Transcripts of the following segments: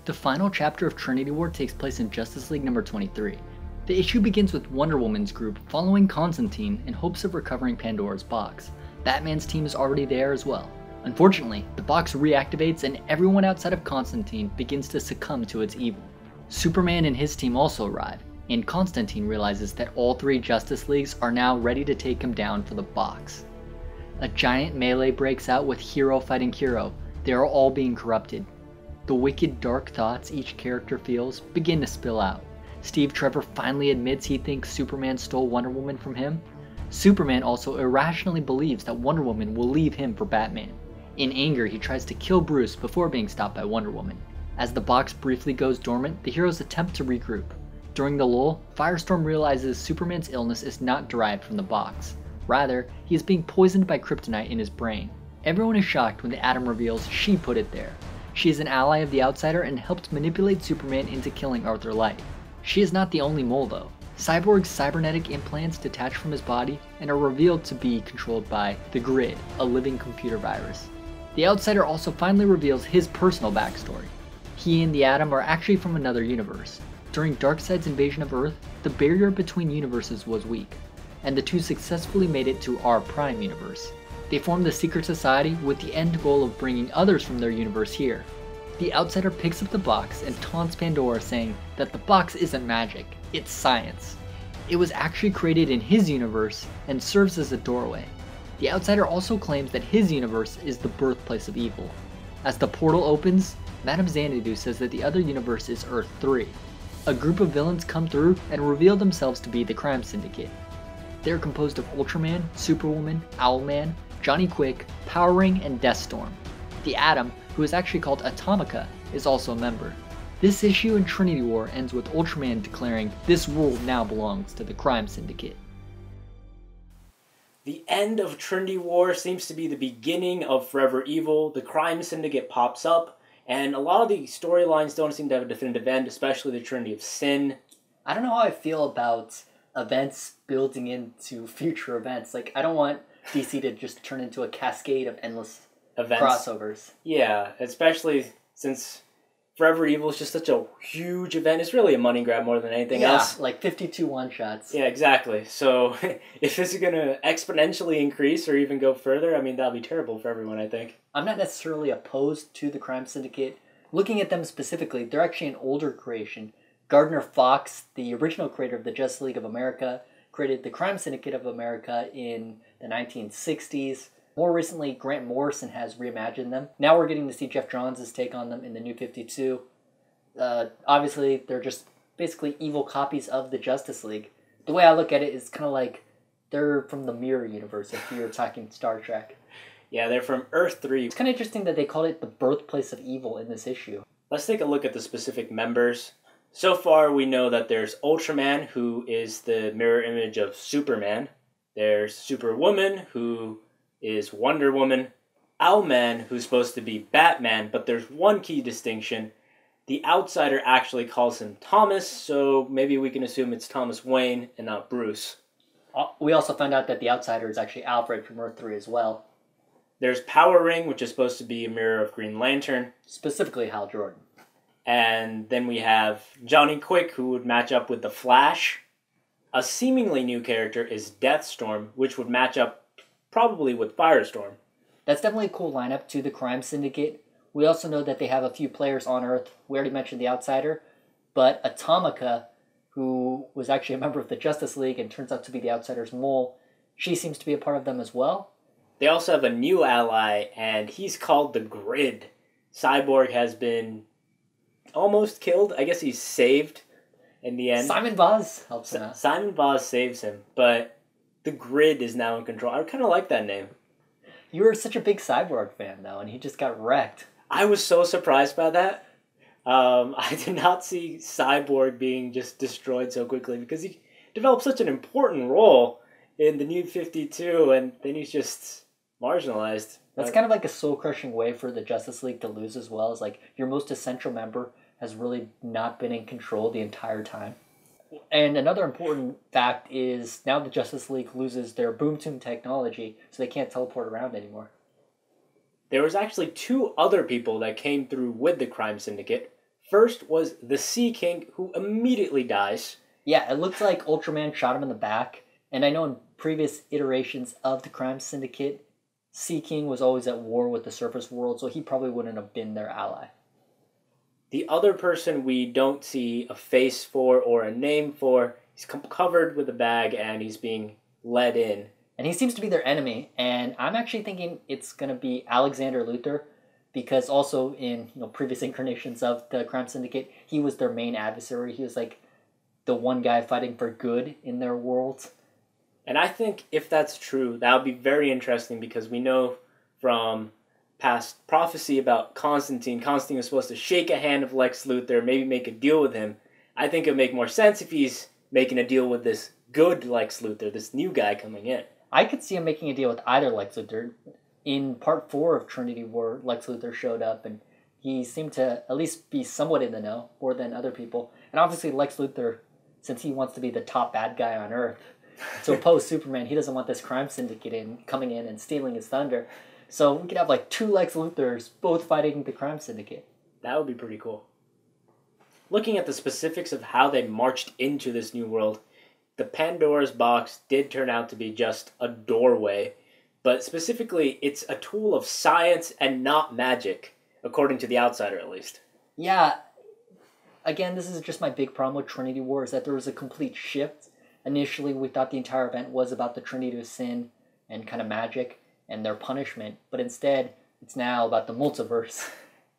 The final chapter of Trinity War takes place in Justice League number 23. The issue begins with Wonder Woman's group following Constantine in hopes of recovering Pandora's box. Batman's team is already there as well. Unfortunately, the box reactivates and everyone outside of Constantine begins to succumb to its evil. Superman and his team also arrive, and Constantine realizes that all three Justice Leagues are now ready to take him down for the box. A giant melee breaks out with hero fighting hero. They are all being corrupted. The wicked, dark thoughts each character feels begin to spill out. Steve Trevor finally admits he thinks Superman stole Wonder Woman from him. Superman also irrationally believes that Wonder Woman will leave him for Batman. In anger, he tries to kill Bruce before being stopped by Wonder Woman. As the box briefly goes dormant, the heroes attempt to regroup. During the lull, Firestorm realizes Superman's illness is not derived from the box. Rather, he is being poisoned by kryptonite in his brain. Everyone is shocked when the Atom reveals she put it there. She is an ally of the Outsider and helped manipulate Superman into killing Arthur Light. She is not the only mole though. Cyborg's cybernetic implants detach from his body and are revealed to be controlled by the Grid, a living computer virus. The Outsider also finally reveals his personal backstory. He and the Atom are actually from another universe. During Darkseid's invasion of Earth, the barrier between universes was weak, and the two successfully made it to our Prime universe. They formed the secret society with the end goal of bringing others from their universe here. The Outsider picks up the box and taunts Pandora, saying that the box isn't magic, it's science. It was actually created in his universe and serves as a doorway. The Outsider also claims that his universe is the birthplace of evil. As the portal opens, Madame Xanadu says that the other universe is Earth 3. A group of villains come through and reveal themselves to be the Crime Syndicate. They are composed of Ultraman, Superwoman, Owlman, Johnny Quick, Power Ring, and Deathstorm. The Atom, who is actually called Atomica, is also a member. This issue in Trinity War ends with Ultraman declaring this world now belongs to the Crime Syndicate. The end of Trinity War seems to be the beginning of Forever Evil. The Crime Syndicate pops up, and a lot of the storylines don't seem to have a definitive end, especially the Trinity of Sin. I don't know how I feel about events building into future events. Like, I don't want DC to just turn into a cascade of endless events. Crossovers. Yeah, especially since Forever Evil is just such a huge event. It's really a money grab more than anything else. Yeah, like 52 one-shots. Yeah, exactly. So if this is going to exponentially increase or even go further, I mean, that'll be terrible for everyone, I think. I'm not necessarily opposed to the Crime Syndicate. Looking at them specifically, they're actually an older creation. Gardner Fox, the original creator of the Justice League of America, created the Crime Syndicate of America in the 1960s. More recently, Grant Morrison has reimagined them. Now we're getting to see Jeff Johns' take on them in the New 52. Obviously, they're just basically evil copies of the Justice League. The way I look at it is kind of like they're from the Mirror Universe, if you're talking Star Trek. Yeah, they're from Earth 3. It's kind of interesting that they called it the birthplace of evil in this issue. Let's take a look at the specific members. So far, we know that there's Ultraman, who is the mirror image of Superman. There's Superwoman, who is Wonder Woman. Owlman, who's supposed to be Batman, but there's one key distinction. The Outsider actually calls him Thomas, so maybe we can assume it's Thomas Wayne and not Bruce. We also found out that the Outsider is actually Alfred from Earth 3 as well. There's Power Ring, which is supposed to be a mirror of Green Lantern. Specifically Hal Jordan. And then we have Johnny Quick, who would match up with the Flash. A seemingly new character is Deathstorm, which would match up probably with Firestorm. That's definitely a cool lineup to the Crime Syndicate. We also know that they have a few players on Earth. We already mentioned the Outsider, but Atomica, who was actually a member of the Justice League and turns out to be the Outsider's mole, she seems to be a part of them as well. They also have a new ally, and he's called the Grid. Cyborg has been almost killed. I guess he's saved in the end. Simon Vaz helps him out. Simon Vaz saves him, but the Grid is now in control. I kind of like that name. You were such a big Cyborg fan, though, and he just got wrecked. I was so surprised by that. I did not see Cyborg being just destroyed so quickly because he developed such an important role in the New 52, and then he's just marginalized. That's kind of like a soul-crushing way for the Justice League to lose as well. Is like your most essential member has really not been in control the entire time. And another important fact is now the Justice League loses their Boom Tomb technology, so they can't teleport around anymore. There was actually two other people that came through with the Crime Syndicate. First was the Sea King, who immediately dies. Yeah, it looks like Ultraman shot him in the back. And I know in previous iterations of the Crime Syndicate, Sea King was always at war with the surface world, so he probably wouldn't have been their ally. The other person we don't see a face for or a name for, he's covered with a bag and he's being led in. And he seems to be their enemy, and I'm actually thinking it's going to be Alexander Luthor, because also in previous incarnations of the Crime Syndicate, he was their main adversary. He was like the one guy fighting for good in their world. And I think if that's true, that would be very interesting because we know from past prophecy about Constantine was supposed to shake a hand of Lex Luthor, maybe make a deal with him. I think it would make more sense if he's making a deal with this good Lex Luthor, this new guy coming in. I could see him making a deal with either Lex Luthor. In Part 4 of Trinity War, Lex Luthor showed up, and he seemed to at least be somewhat in the know, more than other people. And obviously Lex Luthor, since he wants to be the top bad guy on Earth, to oppose Superman, he doesn't want this crime syndicate coming in and stealing his thunder. So we could have like two Lex Luthors both fighting the crime syndicate. That would be pretty cool. Looking at the specifics of how they marched into this new world, the Pandora's box did turn out to be just a doorway, but specifically it's a tool of science and not magic, according to the outsider at least. Yeah, again, this is just my big problem with Trinity War, is that there was a complete shift. Initially, we thought the entire event was about the Trinity of Sin and kind of magic and their punishment, but instead, it's now about the multiverse.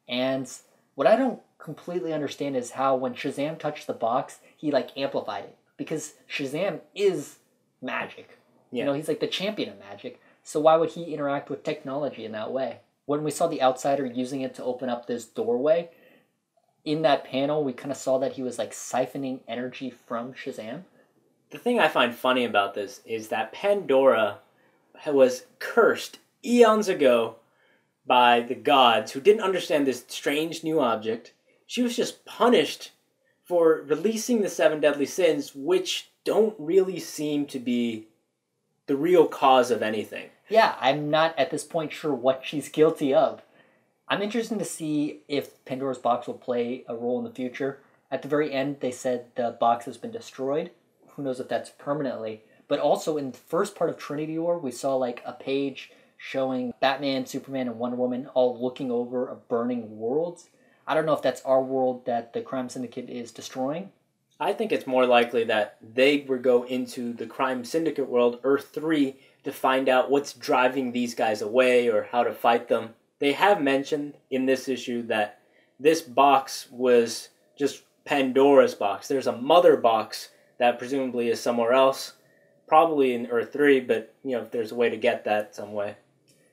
And what I don't completely understand is how when Shazam touched the box, he amplified it. Because Shazam is magic. Yeah. He's like the champion of magic. So why would he interact with technology in that way? When we saw the outsider using it to open up this doorway, in that panel, we kind of saw that he was siphoning energy from Shazam. The thing I find funny about this is that Pandora was cursed eons ago by the gods who didn't understand this strange new object. She was just punished for releasing the 7 deadly sins, which don't really seem to be the real cause of anything. Yeah, I'm not at this point sure what she's guilty of. I'm interested to see if Pandora's box will play a role in the future. At the very end, they said the box has been destroyed. Who knows if that's permanently. But also in the first part of Trinity War, we saw a page showing Batman, Superman, and Wonder Woman all looking over a burning world. I don't know if that's our world that the Crime Syndicate is destroying. I think it's more likely that they would go into the Crime Syndicate world, Earth 3, to find out what's driving these guys away or how to fight them. They have mentioned in this issue that this box was just Pandora's box. There's a mother box that presumably is somewhere else, probably in Earth 3, but if there's a way to get that some way.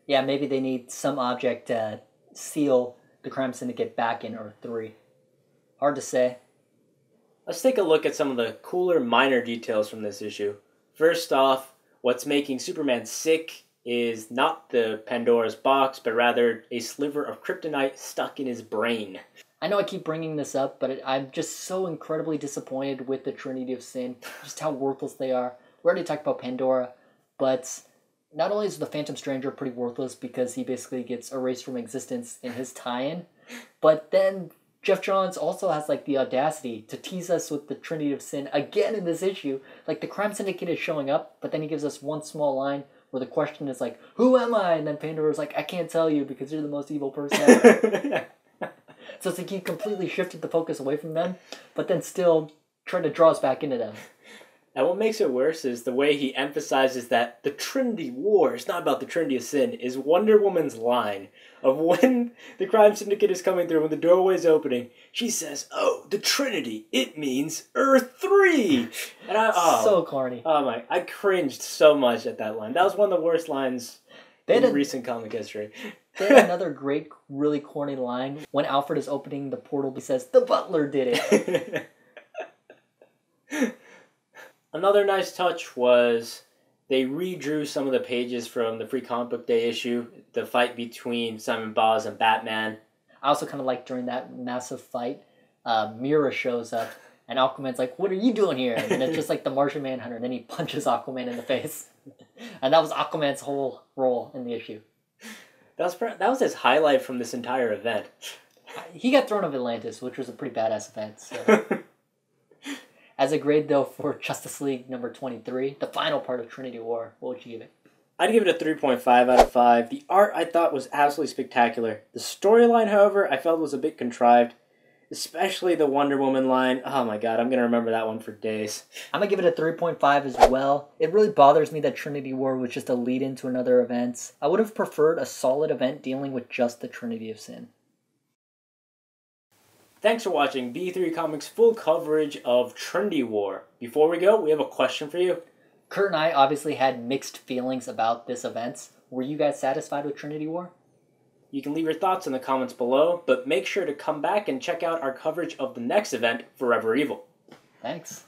Yeah, maybe they need some object to seal the Crime Syndicate back in Earth 3. Hard to say. Let's take a look at some of the cooler minor details from this issue. First off, what's making Superman sick is not the Pandora's box, but rather a sliver of kryptonite stuck in his brain. I know I keep bringing this up, but I'm just so incredibly disappointed with the Trinity of Sin, just how worthless they are. We already talked about Pandora, but not only is the Phantom Stranger pretty worthless because he basically gets erased from existence in his tie-in, but then Jeff Johns also has the audacity to tease us with the Trinity of Sin again in this issue. The Crime Syndicate is showing up, but then he gives us one small line where the question is who am I? And then Pandora's I can't tell you because you're the most evil person ever. So it's he completely shifted the focus away from them, but then still tried to draw us back into them. And what makes it worse is the way he emphasizes that the Trinity War is not about the Trinity of Sin is Wonder Woman's line of when the Crime Syndicate is coming through, when the doorway is opening, she says, "Oh, the Trinity, it means Earth 3!" And so corny. Oh my, I cringed so much at that line. That was one of the worst lines in recent comic history. They had another great, really corny line. When Alfred is opening the portal, he says, "The butler did it." Another nice touch was they redrew some of the pages from the Free Comic Book Day issue, the fight between Simon Baz and Batman. I also kind of during that massive fight, Mira shows up, and Aquaman's what are you doing here? And it's just the Martian Manhunter, and then he punches Aquaman in the face. And that was Aquaman's whole role in the issue. That was his highlight from this entire event. He got thrown of Atlantis, which was a pretty badass event. So. As a grade, though, for Justice League number 23, the final part of Trinity War, what would you give it? I'd give it a 3.5 out of 5. The art I thought was absolutely spectacular. The storyline, however, I felt was a bit contrived. Especially the Wonder Woman line. Oh my god, I'm going to remember that one for days. I'm going to give it a 3.5 as well. It really bothers me that Trinity War was just a lead into another event. I would have preferred a solid event dealing with just the Trinity of Sin. Thanks for watching B3 Comics' full coverage of Trinity War. Before we go, we have a question for you. Kurt and I obviously had mixed feelings about this event. Were you guys satisfied with Trinity War? You can leave your thoughts in the comments below, but make sure to come back and check out our coverage of the next event, Forever Evil. Thanks.